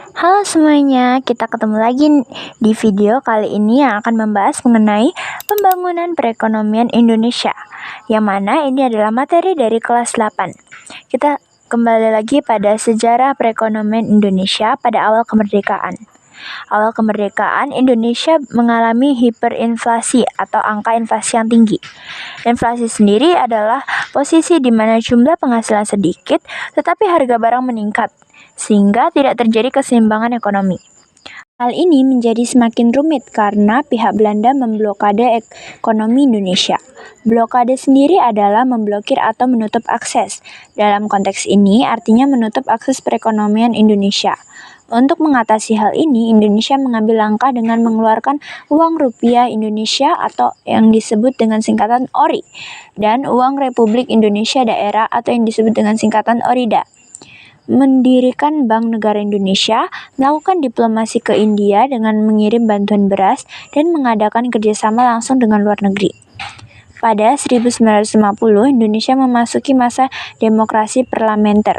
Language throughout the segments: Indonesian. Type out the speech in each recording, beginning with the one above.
Halo semuanya, kita ketemu lagi di video kali ini yang akan membahas mengenai pembangunan perekonomian Indonesia, yang mana ini adalah materi dari kelas 8. Kita kembali lagi pada sejarah perekonomian Indonesia pada awal kemerdekaan. Awal kemerdekaan, Indonesia mengalami hiperinflasi atau angka inflasi yang tinggi. Inflasi sendiri adalah posisi di mana jumlah penghasilan sedikit tetapi harga barang meningkat, sehingga tidak terjadi keseimbangan ekonomi. Hal ini menjadi semakin rumit karena pihak Belanda memblokade ekonomi Indonesia. Blokade sendiri adalah memblokir atau menutup akses. Dalam konteks ini artinya menutup akses perekonomian Indonesia. Untuk mengatasi hal ini, Indonesia mengambil langkah dengan mengeluarkan uang rupiah Indonesia atau yang disebut dengan singkatan ORI dan uang Republik Indonesia Daerah atau yang disebut dengan singkatan ORIDA. Mendirikan Bank Negara Indonesia, melakukan diplomasi ke India dengan mengirim bantuan beras, dan mengadakan kerjasama langsung dengan luar negeri. Pada 1950, Indonesia memasuki masa demokrasi parlementer.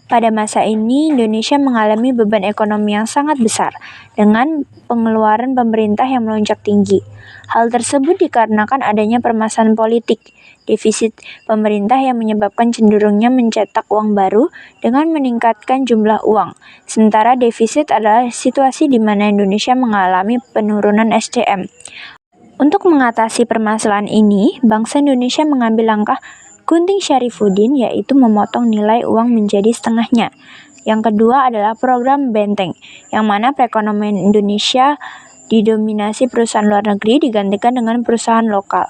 Pada masa ini, Indonesia mengalami beban ekonomi yang sangat besar, dengan pengeluaran pemerintah yang melonjak tinggi. Hal tersebut dikarenakan adanya permasalahan politik, defisit pemerintah yang menyebabkan cenderungnya mencetak uang baru dengan meningkatkan jumlah uang. Sementara defisit adalah situasi di mana Indonesia mengalami penurunan SDM. Untuk mengatasi permasalahan ini, bangsa Indonesia mengambil langkah gunting Syarifuddin, yaitu memotong nilai uang menjadi setengahnya. Yang kedua adalah program Benteng, yang mana perekonomian Indonesia didominasi perusahaan luar negeri digantikan dengan perusahaan lokal.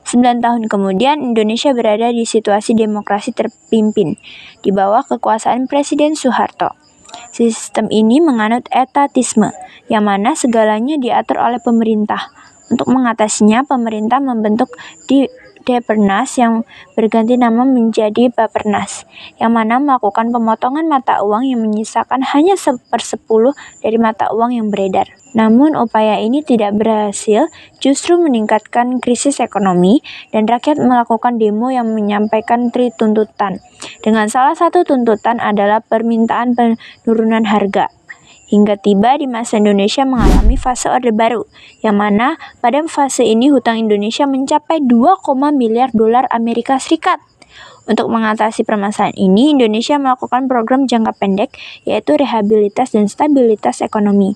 9 tahun kemudian, Indonesia berada di situasi demokrasi terpimpin di bawah kekuasaan Presiden Soeharto. Sistem ini menganut etatisme, yang mana segalanya diatur oleh pemerintah. Untuk mengatasinya, pemerintah membentuk Depernas yang berganti nama menjadi Bapernas, yang mana melakukan pemotongan mata uang yang menyisakan hanya 1/10 dari mata uang yang beredar. Namun upaya ini tidak berhasil, justru meningkatkan krisis ekonomi dan rakyat melakukan demo yang menyampaikan tuntutan. Dengan salah satu tuntutan adalah permintaan penurunan harga. Hingga tiba di masa Indonesia mengalami fase Orde Baru, yang mana pada fase ini hutang Indonesia mencapai 2, miliar dolar Amerika Serikat. Untuk mengatasi permasalahan ini, Indonesia melakukan program jangka pendek, yaitu rehabilitas dan stabilitas ekonomi.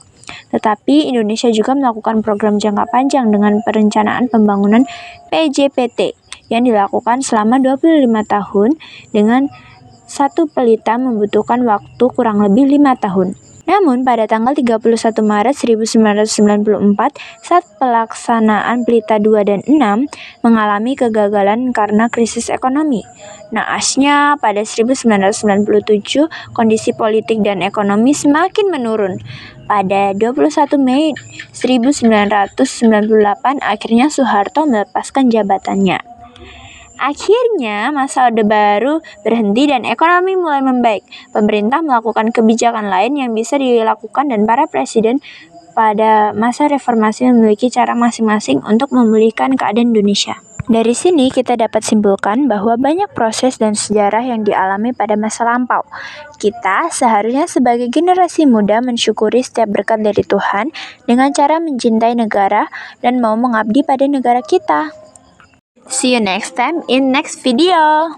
Tetapi Indonesia juga melakukan program jangka panjang dengan perencanaan pembangunan PJPT yang dilakukan selama 25 tahun dengan satu pelita membutuhkan waktu kurang lebih 5 tahun. Namun, pada tanggal 31 Maret 1994, saat pelaksanaan pelita 2 dan 6 mengalami kegagalan karena krisis ekonomi. Naasnya, pada 1997, kondisi politik dan ekonomi semakin menurun. Pada 21 Mei 1998, akhirnya Soeharto melepaskan jabatannya. Akhirnya, masa Orde Baru berhenti dan ekonomi mulai membaik. Pemerintah melakukan kebijakan lain yang bisa dilakukan dan para presiden pada masa reformasi memiliki cara masing-masing untuk memulihkan keadaan Indonesia. Dari sini kita dapat simpulkan bahwa banyak proses dan sejarah yang dialami pada masa lampau. Kita seharusnya sebagai generasi muda mensyukuri setiap berkat dari Tuhan dengan cara mencintai negara dan mau mengabdi pada negara kita. See you next time in next video.